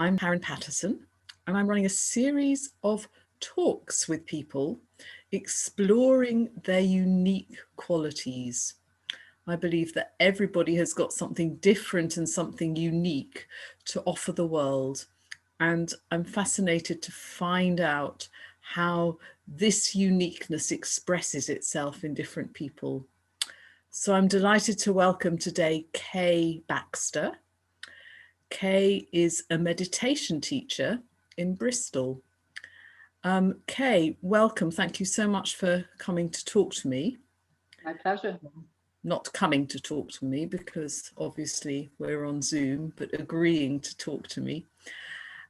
I'm Karen Patterson, and I'm running a series of talks with people exploring their unique qualities. I believe that everybody has got something different and something unique to offer the world. And I'm fascinated to find out how this uniqueness expresses itself in different people. So I'm delighted to welcome today Kay Baxter. Kay is a meditation teacher in Bristol. Kay, welcome. Thank you so much for coming to talk to me. My pleasure. Not coming to talk to me because obviously we're on Zoom, but agreeing to talk to me.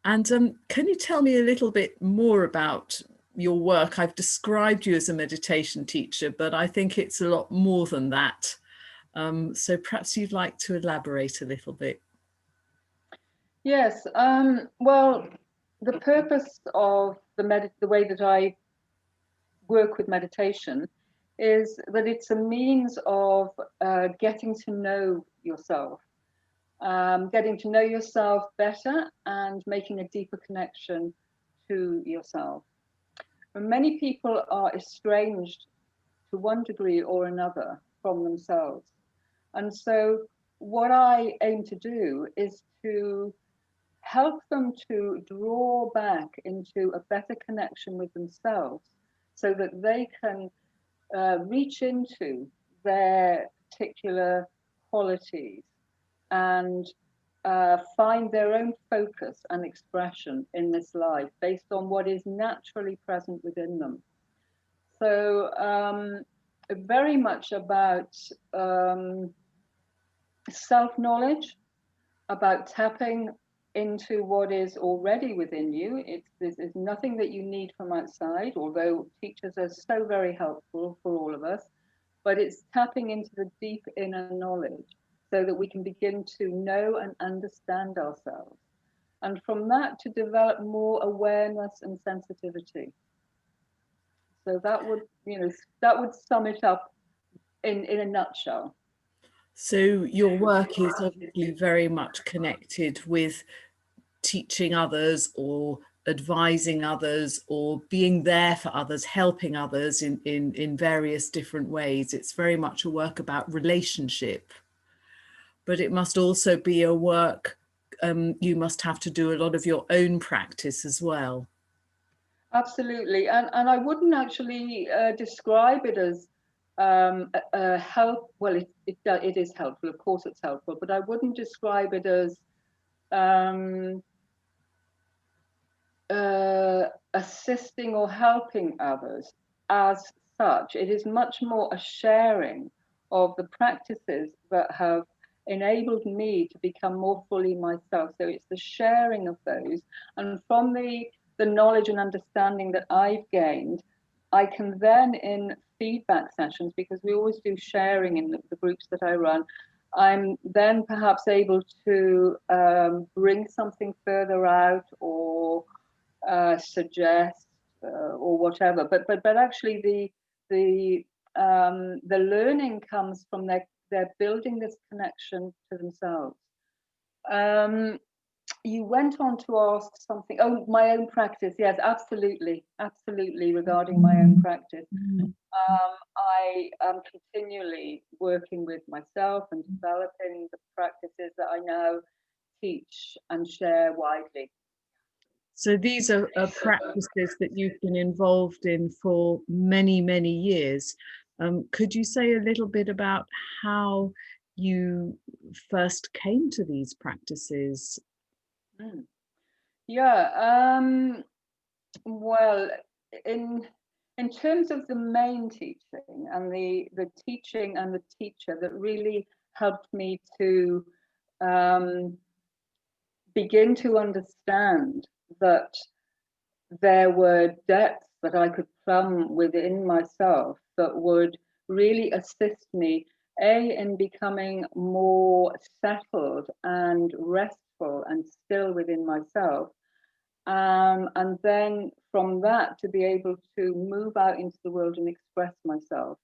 And can you tell me a little bit more about your work? I've described you as a meditation teacher, but I think it's a lot more than that. So perhaps you'd like to elaborate a little bit. Yes. Well, the purpose of the way that I work with meditation is that it's a means of getting to know yourself, getting to know yourself better, and making a deeper connection to yourself. And many people are estranged to one degree or another from themselves. And so, what I aim to do is to help them to draw back into a better connection with themselves so that they can reach into their particular qualities and find their own focus and expression in this life based on what is naturally present within them. So, very much about self-knowledge, about tapping into what is already within you. There's nothing that you need from outside, although teachers are so very helpful for all of us, but it's tapping into the deep inner knowledge so that we can begin to know and understand ourselves. And from that to develop more awareness and sensitivity. So that would sum it up in a nutshell. So your work is obviously very much connected with teaching others or advising others or being there for others, helping others in various different ways. It's very much a work about relationship, but it must also be a work, you must have to do a lot of your own practice as well. Absolutely, and I wouldn't actually describe it as a help. Well, it is helpful, of course, it's helpful, but I wouldn't describe it as um, assisting or helping others as such. It is much more a sharing of the practices that have enabled me to become more fully myself. So it's the sharing of those, and from the knowledge and understanding that I've gained, I can then in feedback sessions, because we always do sharing in the groups that I run, I'm then perhaps able to bring something further out or suggest or whatever. But actually the learning comes from they're building this connection to themselves. You went on to ask something. Oh, my own practice. Yes, absolutely, absolutely. Regarding my own practice, I am continually working with myself and developing the practices that I now teach and share widely. So these are practices that you've been involved in for many, many years. Could you say a little bit about how you first came to these practices? Mm. Yeah. Well, in in terms of the main teaching and the teaching and the teacher that really helped me to um, begin to understand that there were depths that I could plumb within myself that would really assist me, A, in becoming more settled and restful and still within myself. And then from that to be able to move out into the world and express myself.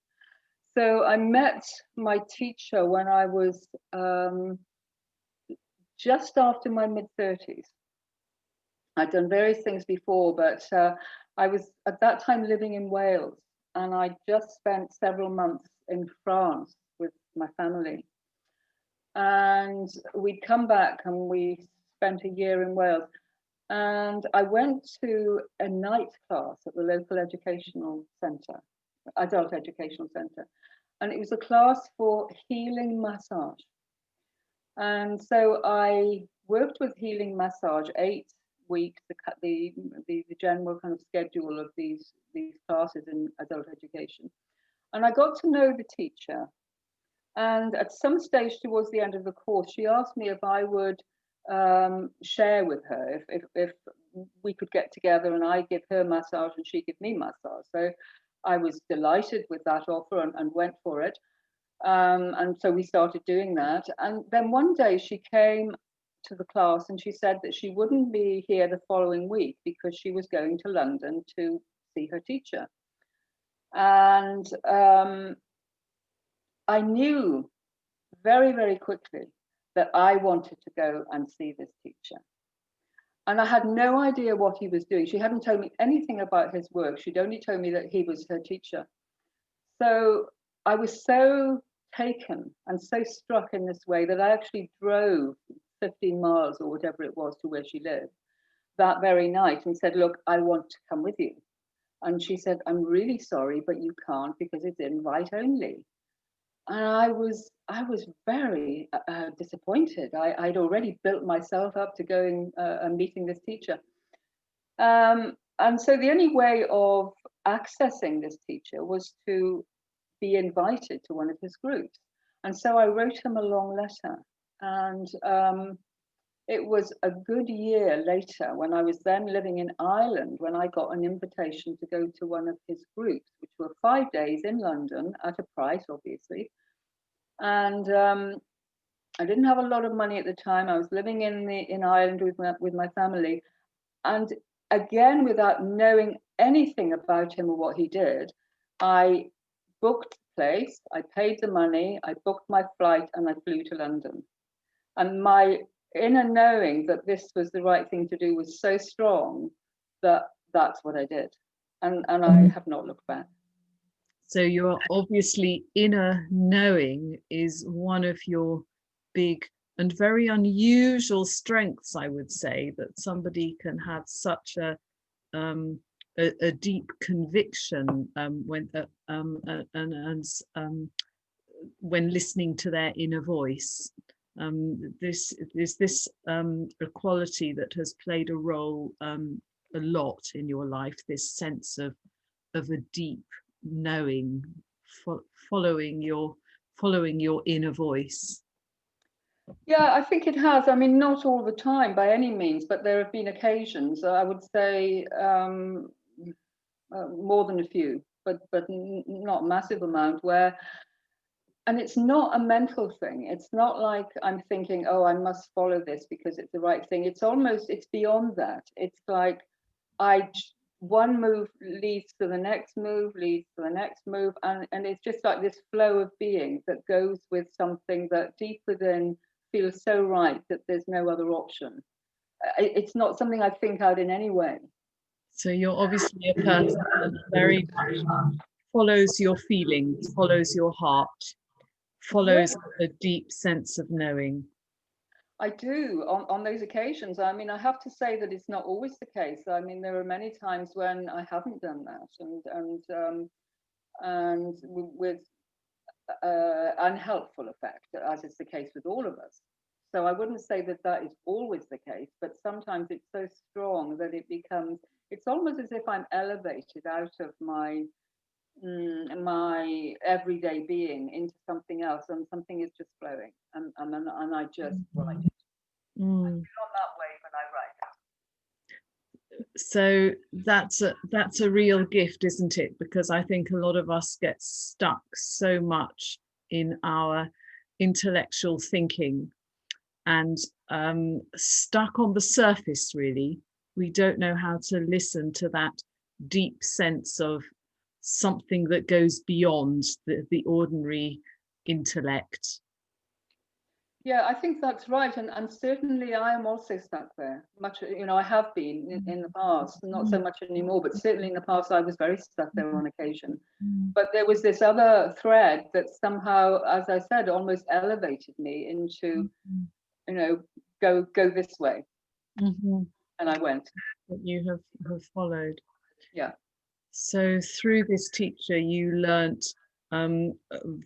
So I met my teacher when I was just after my mid 30s. I'd done various things before, but I was at that time living in Wales, and I just spent several months in France with my family. And we'd come back and we spent a year in Wales. And I went to a night class at the local educational centre, adult educational centre. And it was a class for healing massage. And so I worked with healing massage 8 weeks, the general kind of schedule of these classes in adult education. And I got to know the teacher. And at some stage towards the end of the course, she asked me if I would share with her, if we could get together and I give her massage and she give me massage. So I was delighted with that offer and went for it. And so we started doing that. And then one day she came to the class and she said that she wouldn't be here the following week because she was going to London to see her teacher. And I knew very, very quickly that I wanted to go and see this teacher. And I had no idea what he was doing. She hadn't told me anything about his work. She'd only told me that he was her teacher. So I was so taken and so struck in this way that I actually drove 15 miles or whatever it was to where she lived that very night and said, look, I want to come with you. And she said, I'm really sorry, but you can't because it's invite only. And I was very disappointed. I'd already built myself up to going and meeting this teacher. And so the only way of accessing this teacher was to be invited to one of his groups. And so I wrote him a long letter. And it was a good year later when I was then living in Ireland when I got an invitation to go to one of his groups, which were 5 days in London at a price, obviously. And I didn't have a lot of money at the time. I was living in Ireland with my family. And again, without knowing anything about him or what he did, I booked the place, I paid the money, I booked my flight, and I flew to London. And my inner knowing that this was the right thing to do was so strong that that's what I did. And I have not looked back. So your obviously inner knowing is one of your big and very unusual strengths, I would say, that somebody can have such a deep conviction when listening to their inner voice. This is this a quality that has played a role a lot in your life. This sense of a deep knowing, following your inner voice. Yeah, I think it has. I mean, not all the time by any means, but there have been occasions, I would say more than a few, but not a massive amount where, and it's not a mental thing. It's not like I'm thinking, oh, I must follow this because it's the right thing. It's beyond that. It's like one move leads to the next move, leads to the next move. And it's just like this flow of being that goes with something that deep within feels so right that there's no other option. It's not something I think out in any way. So you're obviously a person that very much follows your feelings, follows your heart, follows a deep sense of knowing. I do on those occasions. I mean, I have to say that it's not always the case. I mean, there are many times when I haven't done that, and with unhelpful effect, as is the case with all of us. So I wouldn't say that that is always the case, but sometimes it's so strong that it becomes. It's almost as if I'm elevated out of my everyday being into something else, and something is just flowing, and I just write it. I feel that way when I write. So that's a real gift, isn't it? Because I think a lot of us get stuck so much in our intellectual thinking and stuck on the surface, really. We don't know how to listen to that deep sense of something that goes beyond the ordinary intellect. Yeah, I think that's right, and certainly I am also stuck there. Much, you know, I have been in the past, not so much anymore, but certainly in the past I was very stuck there on occasion. But there was this other thread that somehow, as I said, almost elevated me into, you know, go this way, Mm-hmm. and I went. That you have followed. Yeah. So through this teacher, you learnt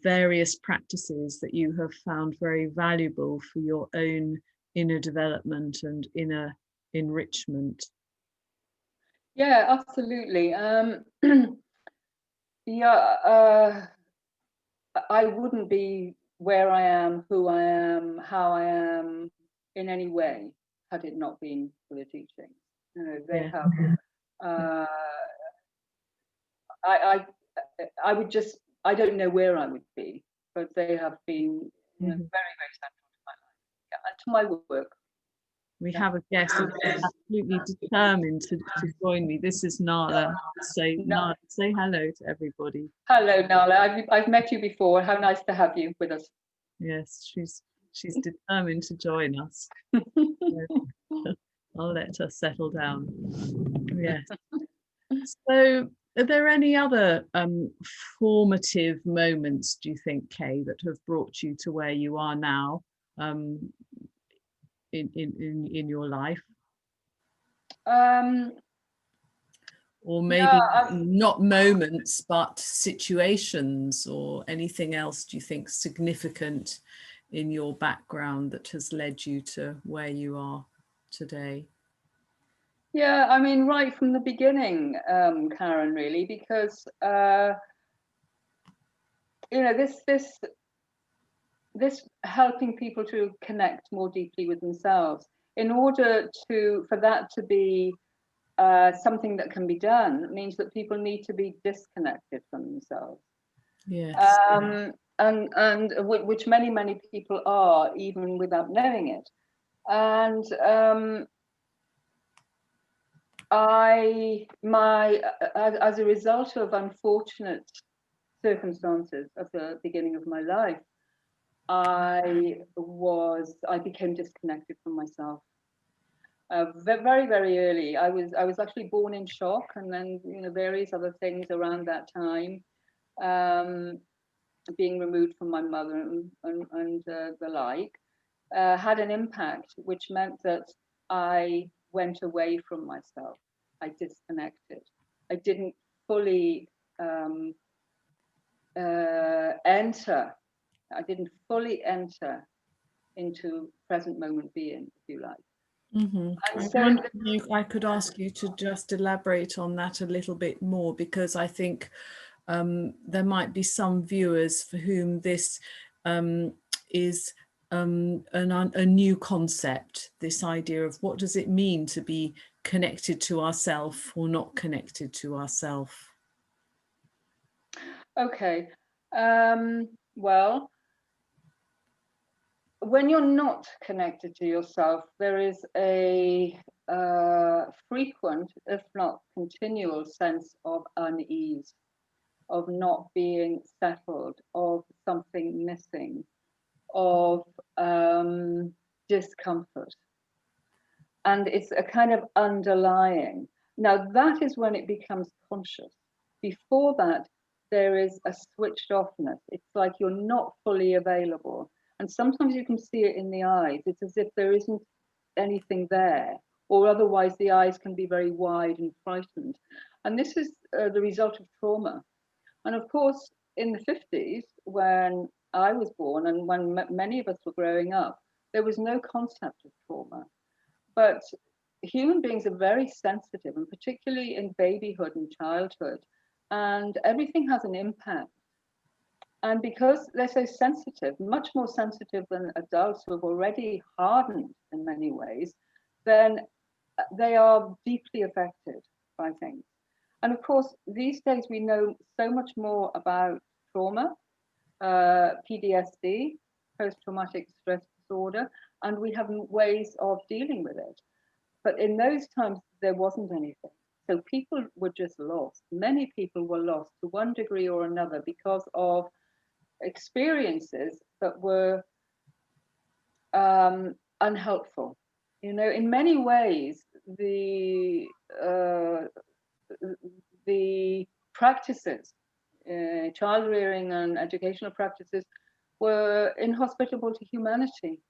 various practices that you have found very valuable for your own inner development and inner enrichment. Yeah, absolutely. Yeah, I wouldn't be where I am, who I am, how I am in any way had it not been for the teaching. You know, they Yeah. have. Uh, I, I would just. I don't know where I would be, but they have been, you know, Mhm. very, very central to my life, yeah, and to my work. We Yeah. have a guest who's absolutely determined to join me. This is Nala. So No, Nala, say hello to everybody. hello, Nala. I've met you before. How nice to have you with us. Yes, she's determined to join us. I'll let her settle down. Yes. So, are there any other formative moments, do you think, Kay, that have brought you to where you are now um, in your life? Um, Or yeah, maybe not moments, but situations or anything else, do you think, significant in your background that has led you to where you are today? yeah. I mean, right from the beginning, Karen, really, because you know, this helping people to connect more deeply with themselves. In order for that to be something that can be done, means that people need to be disconnected from themselves. Yes. Which many people are, even without knowing it. And as a result of unfortunate circumstances at the beginning of my life, I became disconnected from myself. Very, very early. I was actually born in shock, and then, you know, various other things around that time, um, being removed from my mother and the like, had an impact, which meant that I went away from myself. I disconnected. I didn't fully um, enter. I didn't fully enter into present moment being, if you like. Mm-hmm. And I so, wonder if I could ask you to just elaborate on that a little bit more, because I think there might be some viewers for whom this is a new concept, this idea of what does it mean to be connected to ourself or not connected to ourself. okay, well, when you're not connected to yourself, there is a frequent, if not continual, sense of unease, of not being settled, of something missing, of discomfort. And it's a kind of underlying. Now, that is when it becomes conscious. Before that, there is a switched offness. It's like you're not fully available. And sometimes you can see it in the eyes. It's as if there isn't anything there, or otherwise the eyes can be very wide and frightened. And this is the result of trauma. And of course, in the 50s, when I was born and when many of us were growing up, there was no concept of trauma. But human beings are very sensitive, and particularly in babyhood and childhood, and everything has an impact. And because they're so sensitive, much more sensitive than adults who have already hardened in many ways, then they are deeply affected by things. And of course, these days we know so much more about trauma, PTSD, post traumatic stress disorder, and we have ways of dealing with it. But in those times, there wasn't anything. So people were just lost. Many people were lost to one degree or another because of experiences that were unhelpful. You know, in many ways, the practices, child rearing and educational practices, were inhospitable to humanity,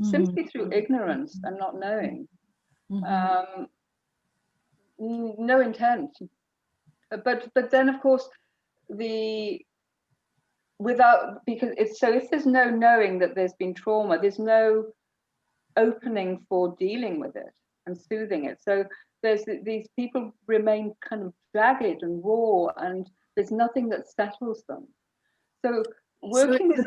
simply through ignorance and not knowing. No intent. But then, of course, because it's so, if there's no knowing that there's been trauma, there's no opening for dealing with it and soothing it. So these people remain kind of jagged and raw, and there's nothing that settles them. So working with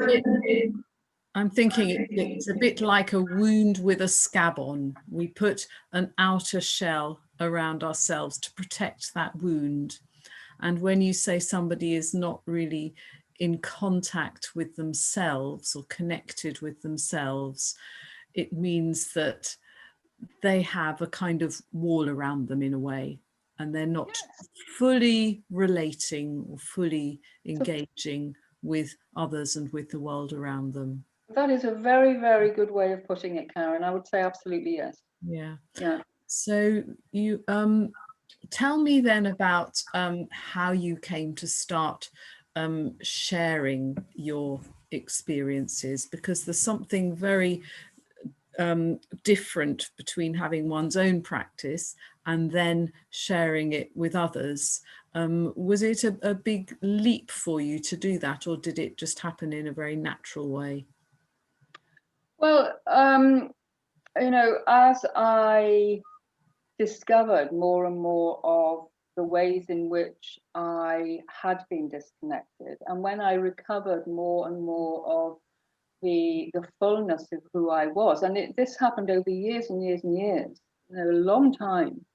I'm thinking it's a bit like a wound with a scab on. We put an outer shell around ourselves to protect that wound. And when you say somebody is not really in contact with themselves or connected with themselves, it means that they have a kind of wall around them in a way, and they're not fully relating or fully engaging with others and with the world around them. That is a very, very good way of putting it, Karen. I would say absolutely yes. Yeah. Yeah. So you tell me then about how you came to start sharing your experiences, because there's something very different between having one's own practice and then sharing it with others. Was it a big leap for you to do that, or did it just happen in a very natural way? Well, you know, as I discovered more and more of the ways in which I had been disconnected, and when I recovered more and more of the fullness of who I was, and this happened over years and years and years, you know, a long time.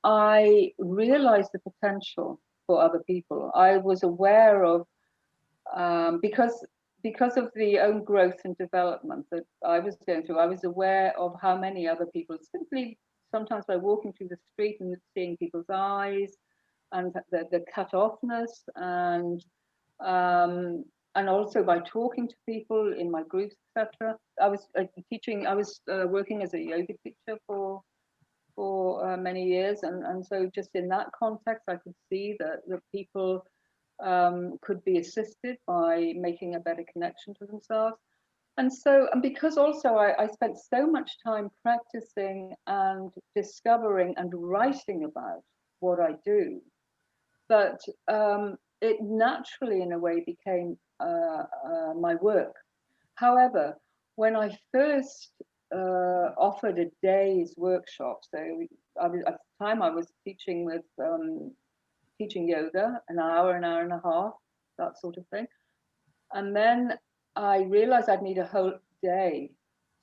I realized the potential for other people. I was aware of because of the own growth and development that I was going through. I was aware of how many other people, simply sometimes by walking through the street and seeing people's eyes, and the cut offness, and also by talking to people in my groups, etc. I was teaching. I was working as a yoga teacher for many years, and so just in that context, I could see that people could be assisted by making a better connection to themselves. And so, and because also I spent so much time practicing and discovering and writing about what I do, that it naturally, in a way, became my work. However, when I first offered a day's workshop, so at the time I was teaching with teaching yoga, an hour and a half, that sort of thing. And then I realized I'd need a whole day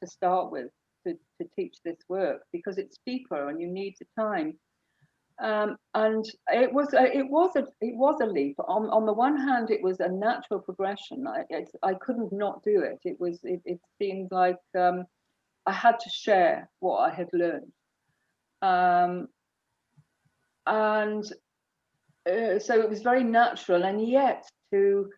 to start with to teach this work, because it's deeper and you need the time. And it was a leap. On the one hand, it was a natural progression. I couldn't not do it. It seemed like I had to share what I had learned. And so it was very natural, and yet to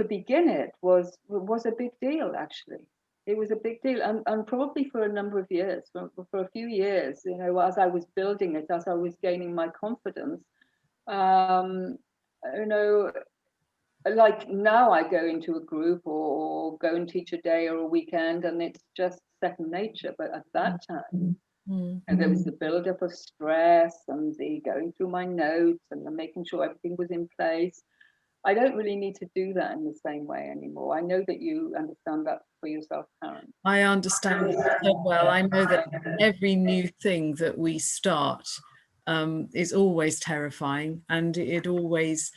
begin it was a big deal. Actually, it was a big deal, and probably for a number of years, for a few years, you know, as I was building it, as I was gaining my confidence, you know, like now I go into a group or go and teach a day or a weekend, and it's just second nature. But at that time, and there was the build-up of stress and the going through my notes and the making sure everything was in place. I don't really need to do that in the same way anymore. I know that you understand that for yourself, Karen. I understand it so well. I know that every new thing that we start is always terrifying, and it always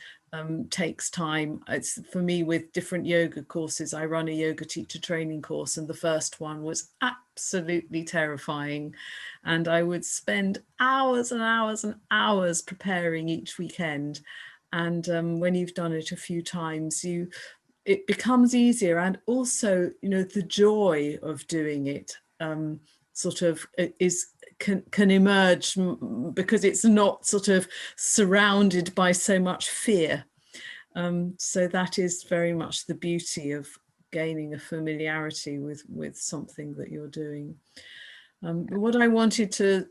takes time. It's for me with different yoga courses. I run a yoga teacher training course, and the first one was absolutely terrifying. And I would spend hours and hours and hours preparing each weekend. And when you've done it a few times, it becomes easier, and also, you know, the joy of doing it sort of can emerge, because it's not sort of surrounded by so much fear. So that is very much the beauty of gaining a familiarity with something that you're doing. But what I wanted to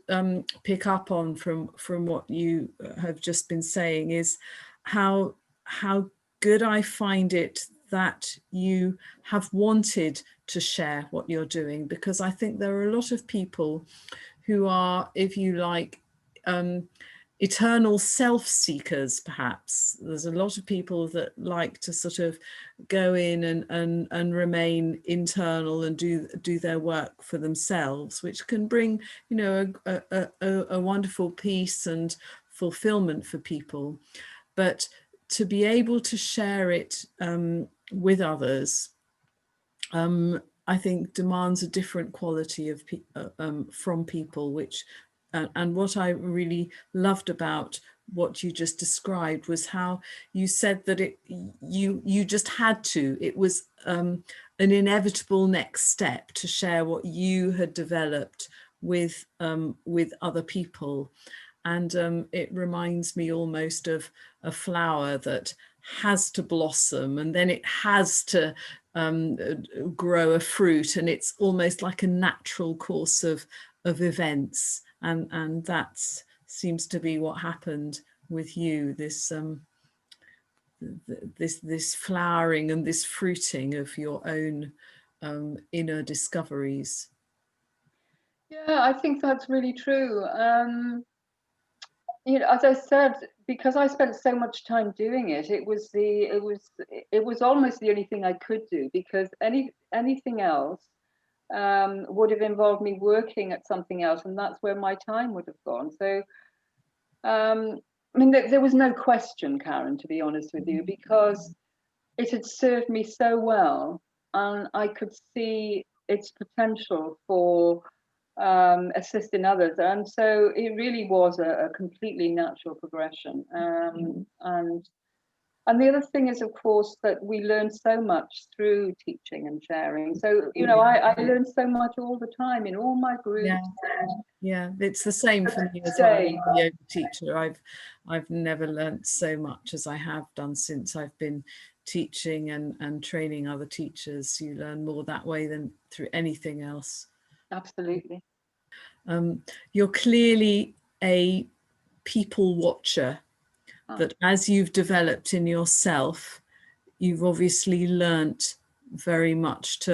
pick up on from what you have just been saying is how good I find it that you have wanted to share what you're doing, because I think there are a lot of people who are, if you like, eternal self-seekers. Perhaps there's a lot of people that like to sort of go in and remain internal and do their work for themselves, which can bring, you know, a wonderful peace and fulfillment for people. But to be able to share it with others, I think demands a different quality of from people, which and what I really loved about what you just described was how you said that you just had to. It was an inevitable next step to share what you had developed with other people. And it reminds me almost of a flower that has to blossom, and then it has to grow a fruit, and it's almost like a natural course of events, and that seems to be what happened with you, this this flowering and this fruiting of your own inner discoveries. Yeah, I think that's really true. You know, as I said, because I spent so much time doing it, it was almost the only thing I could do, because anything else would have involved me working at something else, and that's where my time would have gone. So, I mean, there was no question, Karen, to be honest with you, because it had served me so well, and I could see its potential for assisting others. And so it really was a completely natural progression. And the other thing is, of course, that we learn so much through teaching and sharing. So, you know, I learn so much all the time in all my groups. Yeah, it's the same for me as well. I'm a yoga teacher. I've never learnt so much as I have done since I've been teaching and training other teachers. You learn more that way than through anything else. Absolutely. You're clearly a people watcher, that as you've developed in yourself, you've obviously learnt very much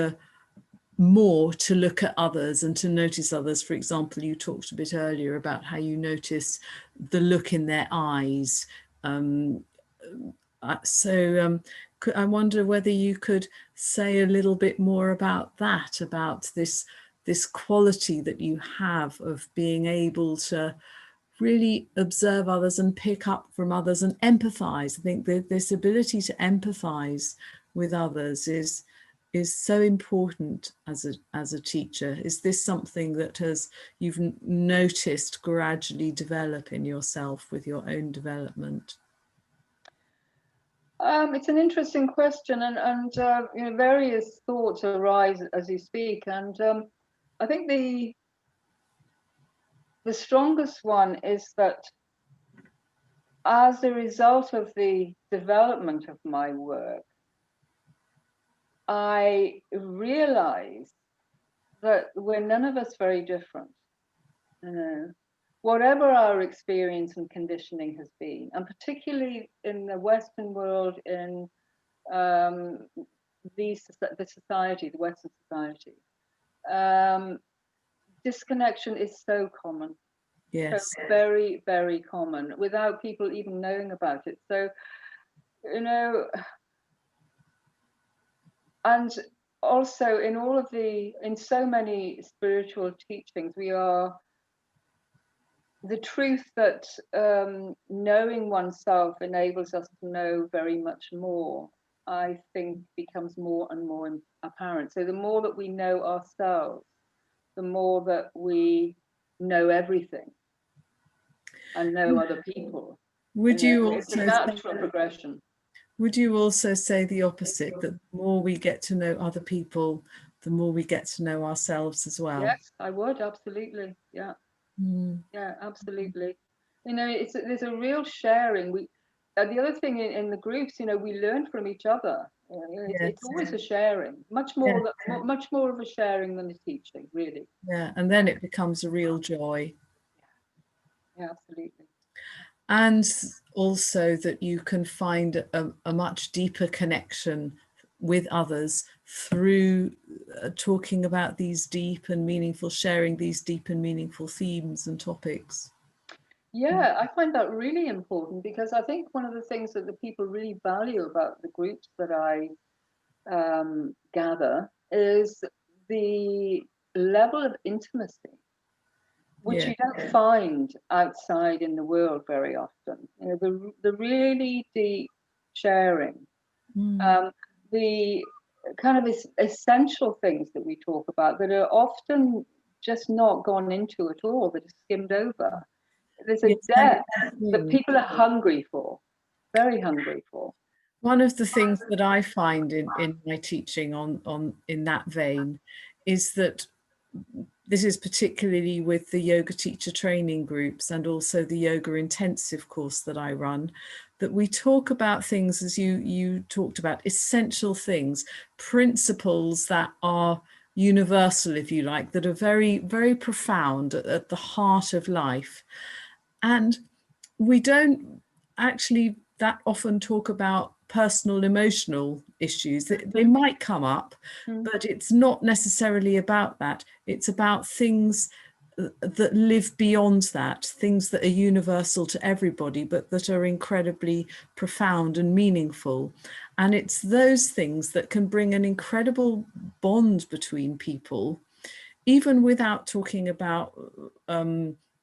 more to look at others and to notice others. For example, you talked a bit earlier about how you notice the look in their eyes. I wonder whether you could say a little bit more about that, about this quality that you have of being able to really observe others and pick up from others and empathize. I think that this ability to empathize with others is so important as a teacher. Is this something that you've noticed gradually develop in yourself with your own development? It's an interesting question, and you know, various thoughts arise as you speak, and I think the strongest one is that as a result of the development of my work, I realize that we're none of us very different. You know, whatever our experience and conditioning has been, and particularly in the Western world, in um, the society, the Western society, disconnection is so common. Yes. So very, very common without people even knowing about it. So, you know, and also in so many spiritual teachings, we are the truth that knowing oneself enables us to know very much more, I think becomes more and more apparent. So the more that we know ourselves, the more that we know everything and know other people. Would you It's a also natural progression. Would you also say the opposite, that the more we get to know other people, the more we get to know ourselves as well? Yes, I would, absolutely. Yeah. Mm. Yeah, absolutely. You know, there's a real sharing. The other thing in the groups, you know, we learn from each other. It's Yes. always a sharing, Yeah. much more of a sharing than a teaching, really. Yeah. And then it becomes a real joy. Yeah, absolutely. And also that you can find a much deeper connection with others through talking about these deep and meaningful, sharing these deep and meaningful themes and topics. Yeah, I find that really important because I think one of the things that the people really value about the groups that I gather is the level of intimacy, which Yeah. you don't find outside in the world very often. You know, the really deep sharing, Mm. um, the kind of essential things that we talk about that are often just not gone into at all, that are skimmed over. There's a Yes, that's depth the that thing. people are hungry for, very hungry for. One of the things that I find in my teaching on in that vein is that this is particularly with the yoga teacher training groups and also the yoga intensive course that I run, that we talk about things, as you talked about, essential things, principles that are universal, if you like, that are very, very profound at the heart of life. And we don't actually that often talk about personal emotional issues. They might come up, Mm. but it's not necessarily about that. It's about things that live beyond that, things that are universal to everybody, but that are incredibly profound and meaningful. And it's those things that can bring an incredible bond between people, even without talking about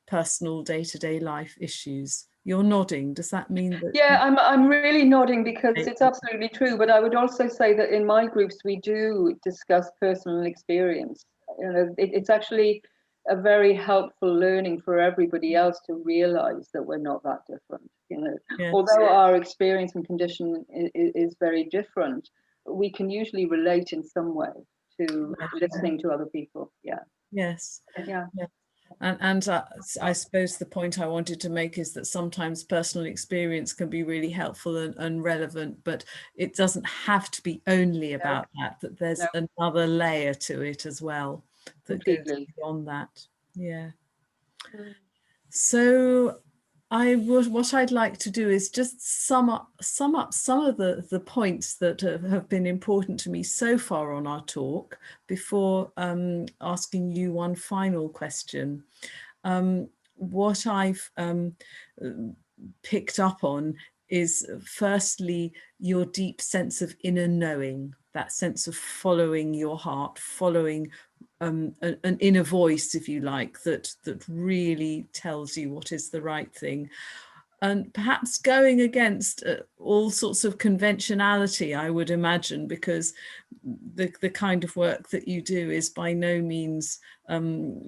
personal day-to-day life issues. You're nodding. Does that mean that Yeah, I'm really nodding because you... it's absolutely true. But I would also say that in my groups we do discuss personal experience. You know, it's actually a very helpful learning for everybody else to realize that we're not that different. You know, Yes, although our experience and condition is very different, we can usually relate in some way to listening to other people. Yeah, yes, yeah. yes. And I suppose the point I wanted to make is that sometimes personal experience can be really helpful and relevant, but it doesn't have to be only No, about that, that there's no, another layer to it as well that goes completely. beyond that. Yeah. Mm. So what I'd like to do is just sum up some of the points that have been important to me so far on our talk before asking you one final question. What I've picked up on is firstly your deep sense of inner knowing, that sense of following your heart, following an inner voice, if you like, that really tells you what is the right thing, and perhaps going against all sorts of conventionality, I would imagine, because the kind of work that you do is by no means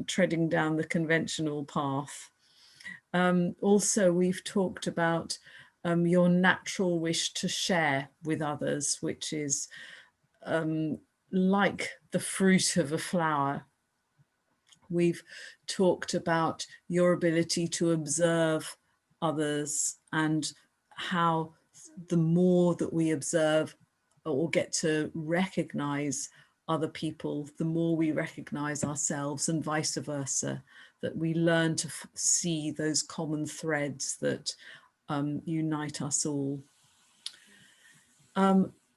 treading down the conventional path. Also, we've talked about your natural wish to share with others, which is like the fruit of a flower. We've talked about your ability to observe others and how the more that we observe or get to recognize other people, the more we recognize ourselves, and vice versa, that we learn to see those common threads that unite us all.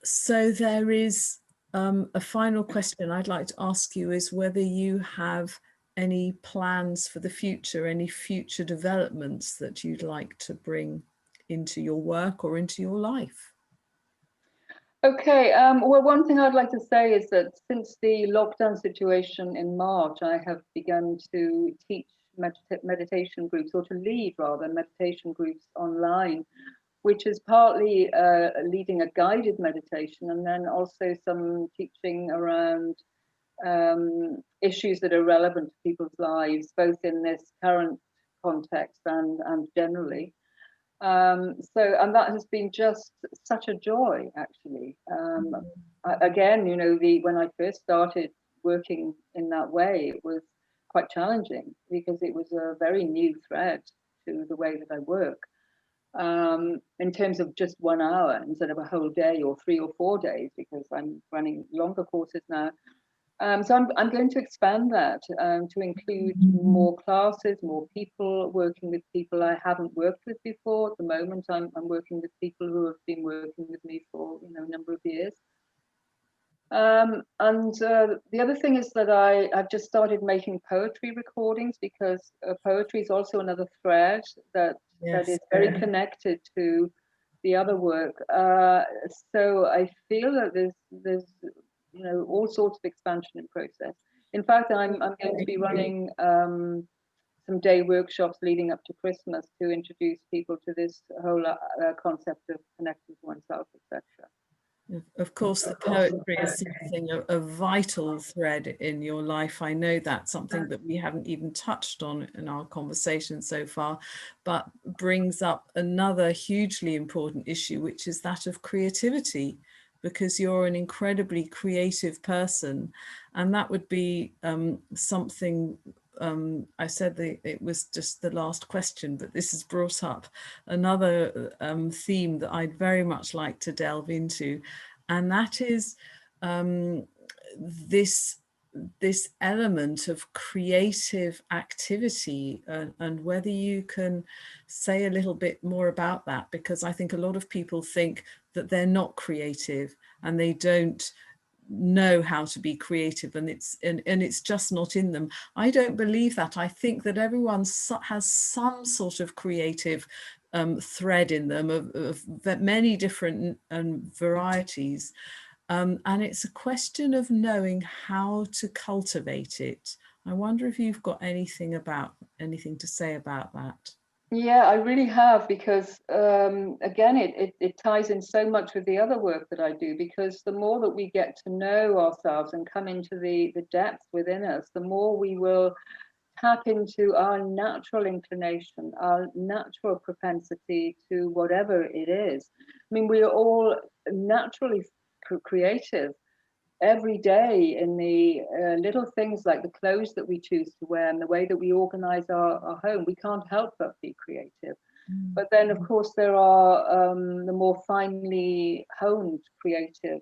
So there is a final question I'd like to ask you is whether you have any plans for the future, any future developments that you'd like to bring into your work or into your life. Okay, well, one thing I'd like to say is that since the lockdown situation in March, I have begun to teach meditation groups, or to lead rather meditation groups online, which is partly leading a guided meditation and then also some teaching around issues that are relevant to people's lives, both in this current context and generally. And that has been just such a joy, actually. Again, you know, when I first started working in that way, it was quite challenging because it was a very new thread to the way that I work. in terms of just 1 hour instead of a whole day or 3 or 4 days, because I'm running longer courses now. So I'm going to expand that to include more classes, more people, working with people I haven't worked with before. At the moment, I'm working with people who have been working with me for a number of years. The other thing is that I've just started making poetry recordings, because poetry is also another thread that is very connected to the other work. So I feel that there's all sorts of expansion in process. In fact, I'm going to be running some day workshops leading up to Christmas to introduce people to this whole concept of connecting to oneself, etc. Of course, the poetry is something, a vital thread in your life. I know that's something that we haven't even touched on in our conversation so far, but brings up another hugely important issue, which is that of creativity, because you're an incredibly creative person. And that would be something, I said it was just the last question, but this has brought up another theme that I'd very much like to delve into. And that is this element of creative activity, and whether you can say a little bit more about that, because I think a lot of people think that they're not creative and they don't know how to be creative, and it's just not in them. I don't believe that. I think that everyone has some sort of creative thread in them of many different varieties, and it's a question of knowing how to cultivate it. I wonder if you've got anything to say about that. Yeah, I really have, because again, it ties in so much with the other work that I do, because the more that we get to know ourselves and come into the depth within us, the more we will tap into our natural inclination, our natural propensity to whatever it is. I mean, we are all naturally creative every day in the little things like the clothes that we choose to wear and the way that we organize our home. We can't help but be creative. But then, of course, there are the more finely honed creative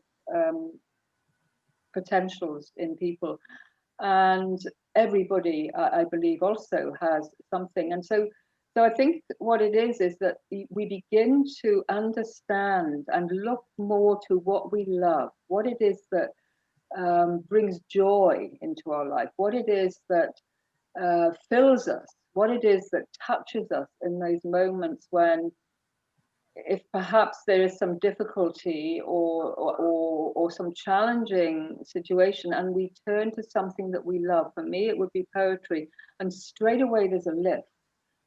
potentials in people. And everybody, I believe, also has something. And so I think what it is that we begin to understand and look more to what we love, what it is that brings joy into our life, what it is that fills us, what it is that touches us in those moments when, if perhaps there is some difficulty or some challenging situation, and we turn to something that we love. For me, it would be poetry, and straight away there's a lift,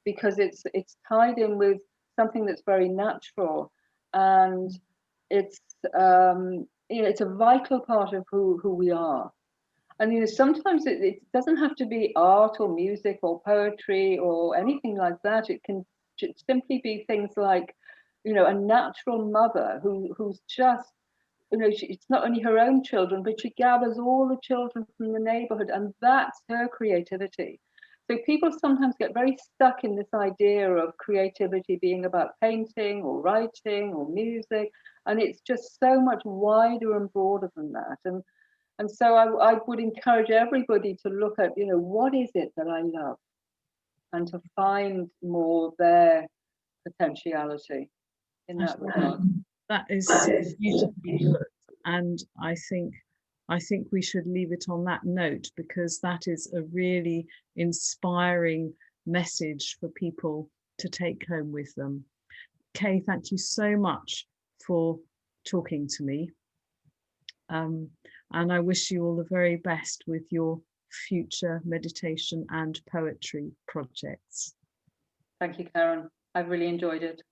because it's tied in with something that's very natural, and it's it's a vital part of who we are. And sometimes it doesn't have to be art or music or poetry or anything like that. It can simply be things like, a natural mother who's just, it's not only her own children, but she gathers all the children from the neighborhood, and that's her creativity. So people sometimes get very stuck in this idea of creativity being about painting or writing or music, and it's just so much wider and broader than that. And so I would encourage everybody to look at, what is it that I love, and to find more their potentiality in that regard. That is beautifully put, and I think we should leave it on that note, because that is a really inspiring message for people to take home with them. Kay, thank you so much for talking to me. And I wish you all the very best with your future meditation and poetry projects. Thank you, Karen. I've really enjoyed it.